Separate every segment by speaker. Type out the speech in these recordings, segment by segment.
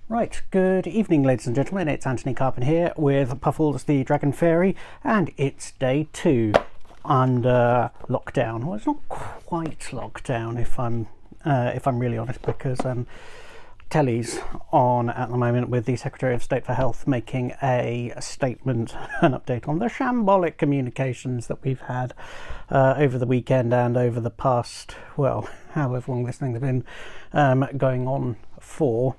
Speaker 1: Right, good evening ladies and gentlemen, it's Antony Carpen here with Puffles the Dragon Fairy, and it's day 2 under lockdown. Well, it's not quite lockdown if I'm really honest, because telly's on at the moment with the Secretary of State for Health making a statement, an update on the shambolic communications that we've had over the weekend and over the past, well, however long this thing's been going on for.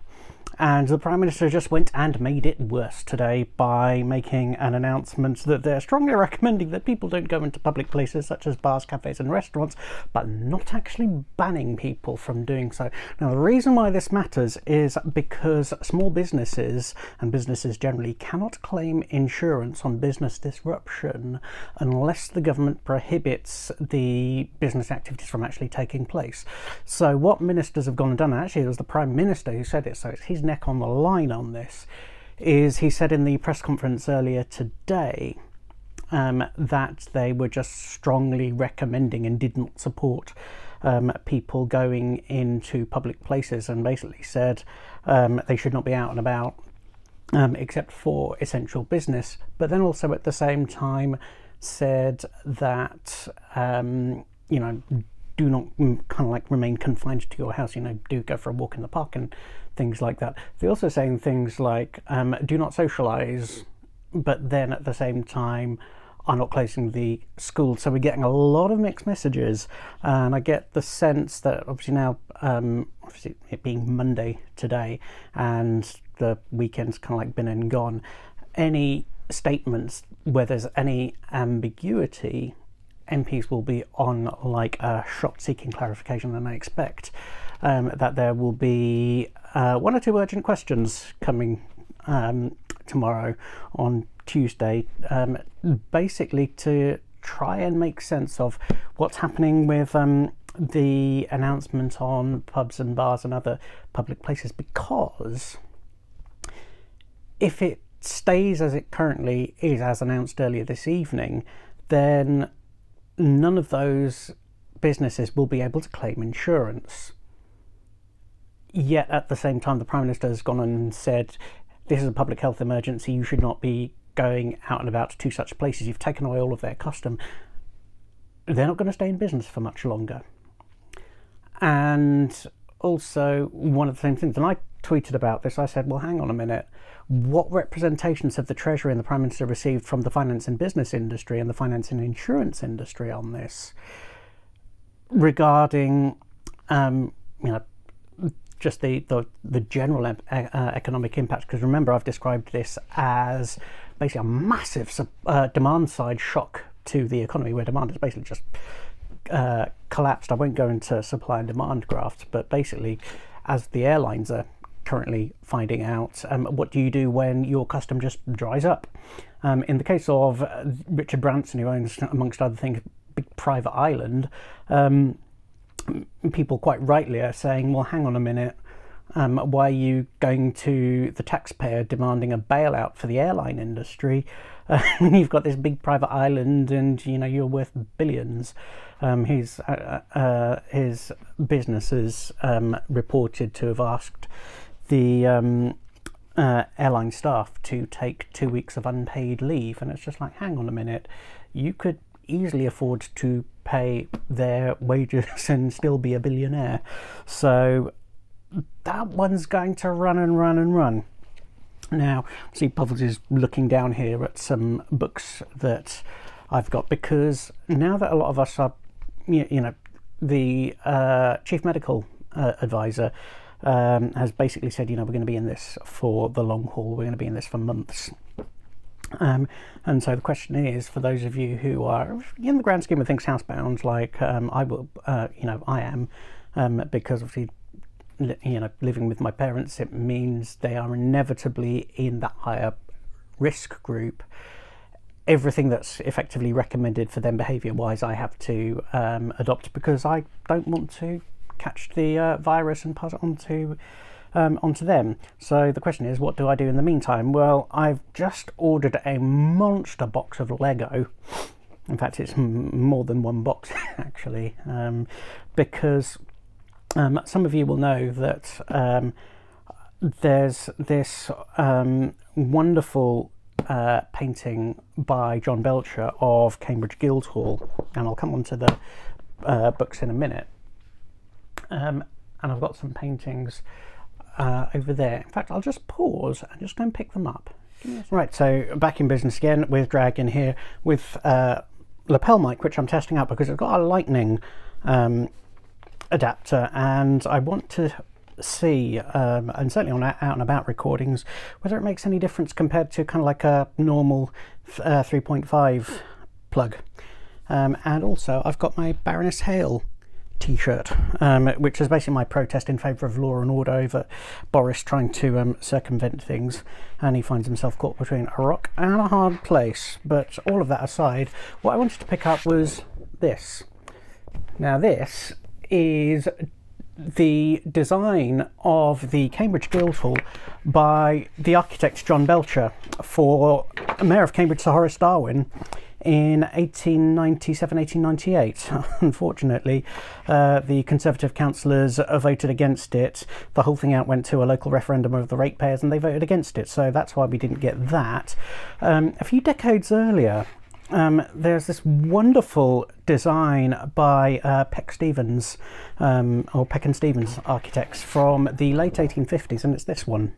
Speaker 1: And the Prime Minister just went and made it worse today by making an announcement that they're strongly recommending that people don't go into public places such as bars, cafes and restaurants, but not actually banning people from doing so. Now, the reason why this matters is because small businesses and businesses generally cannot claim insurance on business disruption unless the government prohibits the business activities from actually taking place. So what ministers have gone and done, and actually it was the Prime Minister who said it, so it's his neck on the line on this, is he said in the press conference earlier today that they were just strongly recommending and did not support people going into public places, and basically said they should not be out and about except for essential business, but then also at the same time said that you know, do not kind of like remain confined to your house, you know, do go for a walk in the park and things like that. They're also saying things like do not socialise, but then at the same time are not closing the schools. So we're getting a lot of mixed messages, and I get the sense that obviously now, obviously it being Monday today and the weekend's kind of like been and gone, any statements where there's any ambiguity, MPs will be on like a shot seeking clarification, and I expect that there will be 1 or 2 urgent questions coming tomorrow on Tuesday, basically to try and make sense of what's happening with the announcement on pubs and bars and other public places, because if it stays as it currently is, as announced earlier this evening, then none of those businesses will be able to claim insurance. Yet at the same time, the Prime Minister has gone and said, this is a public health emergency, you should not be going out and about to such places. You've taken away all of their custom. They're not going to stay in business for much longer. And also, one of the same things, and I tweeted about this, I said, well, hang on a minute, what representations have the Treasury and the Prime Minister received from the finance and business industry and the finance and insurance industry on this regarding, you know, just the general economic impact? Because remember, I've described this as basically a massive demand side shock to the economy, where demand has basically just collapsed. I won't go into supply and demand graphs, but basically, as the airlines are currently finding out, what do you do when your custom just dries up? In the case of Richard Branson, who owns, amongst other things, big private island, people quite rightly are saying, well, hang on a minute, why are you going to the taxpayer demanding a bailout for the airline industry? You've got this big private island and, you know, you're worth billions. His business is reported to have asked the airline staff to take 2 weeks of unpaid leave, and it's just like, hang on a minute, you could easily afford to pay their wages and still be a billionaire. So that one's going to run and run and run. Now, see, Puffles is looking down here at some books that I've got, because now that a lot of us are, you know, the chief medical advisor has basically said, you know, we're going to be in this for the long haul, we're going to be in this for months. And so the question is, for those of you who are, in the grand scheme of things, housebound, like I will, you know, I am, because obviously, you know, living with my parents, it means they are inevitably in that higher risk group. Everything that's effectively recommended for them behaviour-wise, I have to adopt, because I don't want to catch the virus and pass it on to onto them. So the question is, what do I do in the meantime? Well, I've just ordered a monster box of Lego. In fact, it's more than one box actually, because some of you will know that there's this wonderful painting by John Belcher of Cambridge Guildhall, and I'll come on to the books in a minute. And I've got some paintings over there. In fact, I'll just pause and just go and pick them up. Right, so back in business again with Dragon here with lapel mic, which I'm testing out because it's got a lightning adapter, and I want to see, and certainly on out and about recordings, whether it makes any difference compared to kind of like a normal 3.5 plug. And also I've got my Baroness Hale t-shirt, which is basically my protest in favour of law and order over Boris trying to circumvent things, and he finds himself caught between a rock and a hard place. But all of that aside, what I wanted to pick up was this. Now this is the design of the Cambridge Guildhall by the architect John Belcher for Mayor of Cambridge Sir Horace Darwin in 1897-1898. Unfortunately, the Conservative councillors voted against it. The whole thing went to a local referendum of the ratepayers, and they voted against it, so that's why we didn't get that. A few decades earlier, there's this wonderful design by Peck Stevens, or Peck and Stevens architects from the late 1850s, and it's this one.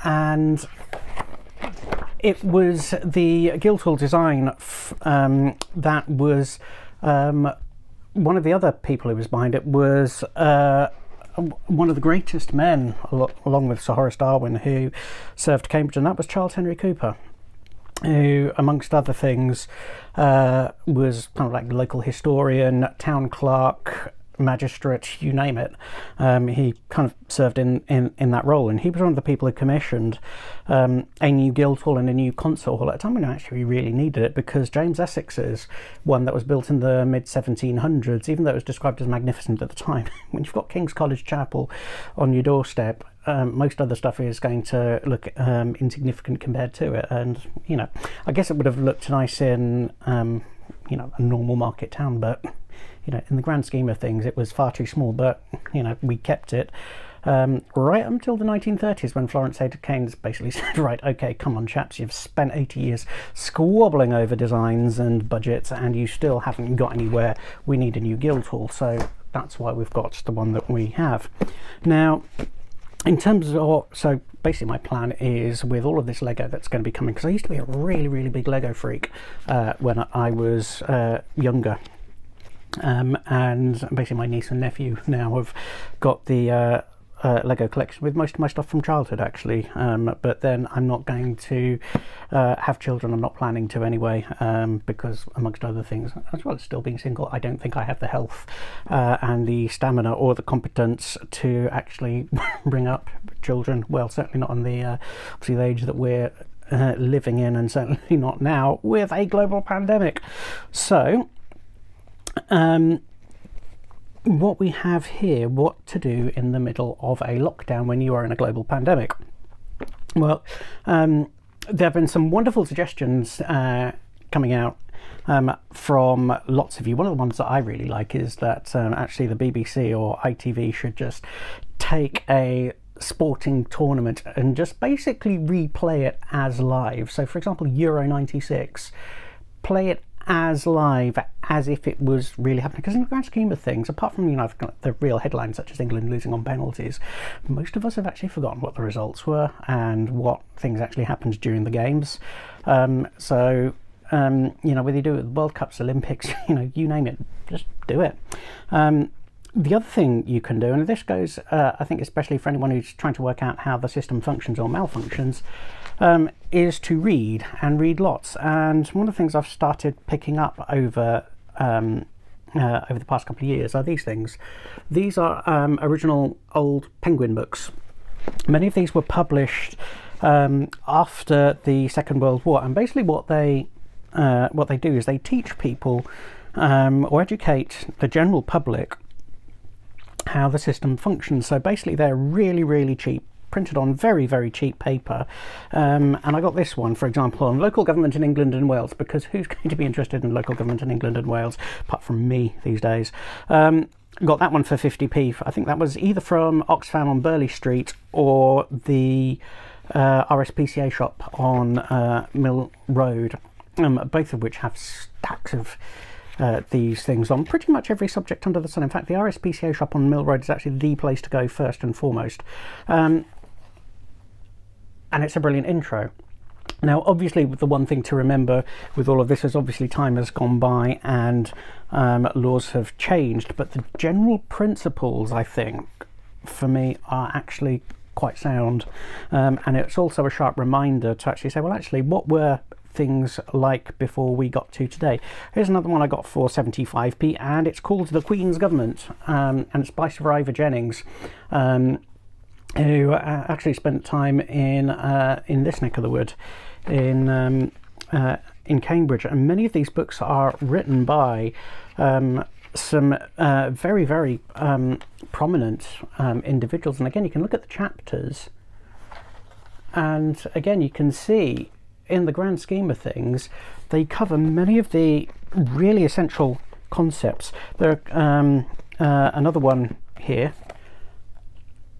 Speaker 1: And it was the Guildhall design that was one of the other people who was behind it was one of the greatest men, along with Sir Horace Darwin, who served Cambridge, and that was Charles Henry Cooper, who, amongst other things, was kind of like the local historian, town clerk, magistrate, you name it. He kind of served in that role, and he was one of the people who commissioned a new Guildhall and a new concert hall at a time when actually we really needed it, because James Essex's one that was built in the mid-1700s, even though it was described as magnificent at the time, when you've got King's College Chapel on your doorstep, most other stuff is going to look insignificant compared to it. And you know, I guess it would have looked nice in you know, a normal market town, but you know, in the grand scheme of things, it was far too small. But you know, we kept it right until the 1930s, when Florence Ada Keynes basically said, right, okay, come on chaps, you've spent 80 years squabbling over designs and budgets and you still haven't got anywhere. We need a new Guildhall. So that's why we've got the one that we have now. In terms of, so basically my plan is with all of this Lego that's going to be coming, because I used to be a really big Lego freak when I was younger. And basically my niece and nephew now have got the Lego collection with most of my stuff from childhood, actually. But then I'm not going to have children. I'm not planning to anyway, because amongst other things, as well as still being single, I don't think I have the health and the stamina or the competence to actually bring up children. Well, certainly not on the obviously the age that we're living in, and certainly not now with a global pandemic. So what we have here, what to do in the middle of a lockdown when you are in a global pandemic. Well, there have been some wonderful suggestions coming out from lots of you. One of the ones that I really like is that actually the BBC or ITV should just take a sporting tournament and just basically replay it as live. So for example, Euro 96, play it as live as if it was really happening, because in the grand scheme of things, apart from, you know, the real headlines such as England losing on penalties, most of us have actually forgotten what the results were and what things actually happened during the games. So you know, whether you do it with World Cups, Olympics, you know, you name it, just do it. The other thing you can do, and this goes I think especially for anyone who's trying to work out how the system functions or malfunctions, is to read, and read lots. And one of the things I've started picking up over the past couple of years are these things. These are original old Penguin books. Many of these were published after the Second World War, and basically what they do is they teach people or educate the general public how the system functions. So basically they're really cheap printed on very, very cheap paper. And I got this one, for example, on local government in England and Wales, because who's going to be interested in local government in England and Wales, apart from me these days? Got that one for 50p. I think that was either from Oxfam on Burley Street or the RSPCA shop on Mill Road, both of which have stacks of these things on pretty much every subject under the sun. In fact, the RSPCA shop on Mill Road is actually the place to go first and foremost. And it's a brilliant intro. Now, obviously, the one thing to remember with all of this is obviously time has gone by and laws have changed, but the general principles, I think, for me, are actually quite sound. And it's also a sharp reminder to actually say, well, actually, what were things like before we got to today? Here's another one I got for 75p, and it's called The Queen's Government, and it's by Sir Ivor Jennings, who actually spent time in this neck of the wood, in Cambridge. And many of these books are written by some very, very prominent individuals. And again, you can look at the chapters, and again, you can see in the grand scheme of things, they cover many of the really essential concepts. There another one here,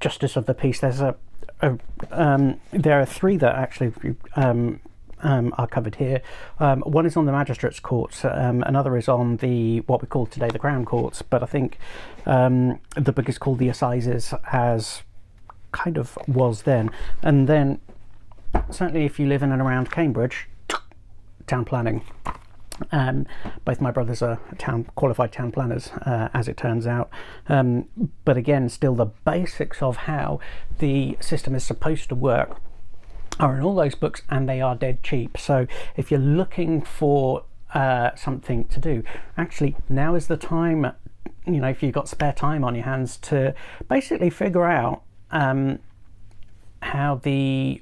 Speaker 1: Justice of the Peace. There's there are three that actually are covered here. One is on the magistrates' courts, another is on the what we call today the Crown Courts, but I think the book is called the Assizes, as kind of was then. And then certainly if you live in and around Cambridge, town planning. Both my brothers are qualified town planners, as it turns out. But again, still the basics of how the system is supposed to work are in all those books, and they are dead cheap. So if you're looking for something to do, actually now is the time, you know, if you've got spare time on your hands, to basically figure out how the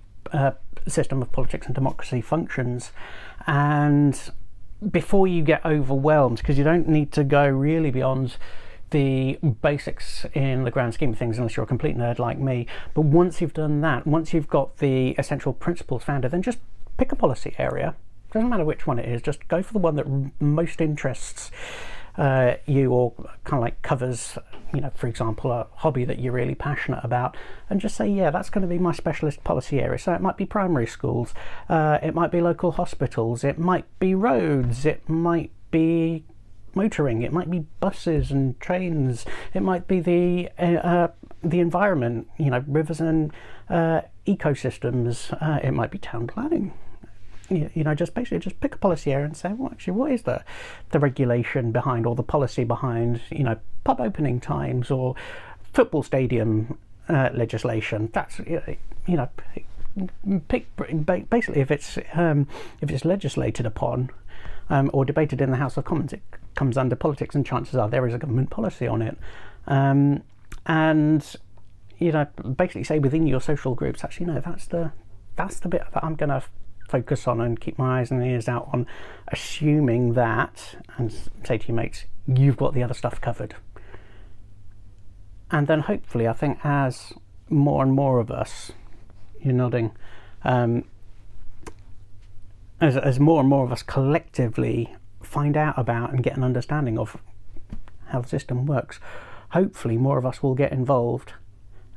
Speaker 1: system of politics and democracy functions, and before you get overwhelmed, because you don't need to go really beyond the basics in the grand scheme of things unless you're a complete nerd like me. But once you've done that, once you've got the essential principles found, then just pick a policy area. Doesn't matter which one it is, just go for the one that most interests you, or kind of like covers, you know, for example, a hobby that you're really passionate about, and just say, yeah, that's going to be my specialist policy area. So it might be primary schools, it might be local hospitals, it might be roads, it might be motoring, it might be buses and trains, it might be the environment, you know, rivers and ecosystems, it might be town planning. You know, just basically just pick a policy area and say, well, actually, what is the regulation behind, or the policy behind, you know, pub opening times or football stadium legislation. That's, you know, pick basically if it's legislated upon or debated in the House of Commons, it comes under politics, and chances are there is a government policy on it. And you know, basically say within your social groups, actually, no, that's the bit that I'm going to focus on and keep my eyes and ears out on, assuming that, and say to your mates, you've got the other stuff covered. And then hopefully, I think as more and more of us, you're nodding, as more and more of us collectively find out about and get an understanding of how the system works, hopefully more of us will get involved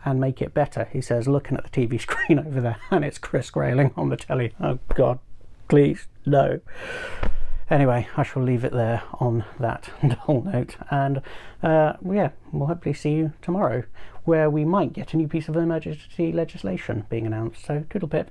Speaker 1: and make it better. He says, looking at the TV screen over there, and it's Chris grayling on the telly. Oh God, please, no. Anyway, I shall leave it there on that dull note, and yeah, we'll hopefully see you tomorrow, where we might get a new piece of emergency legislation being announced. So, toodle pip.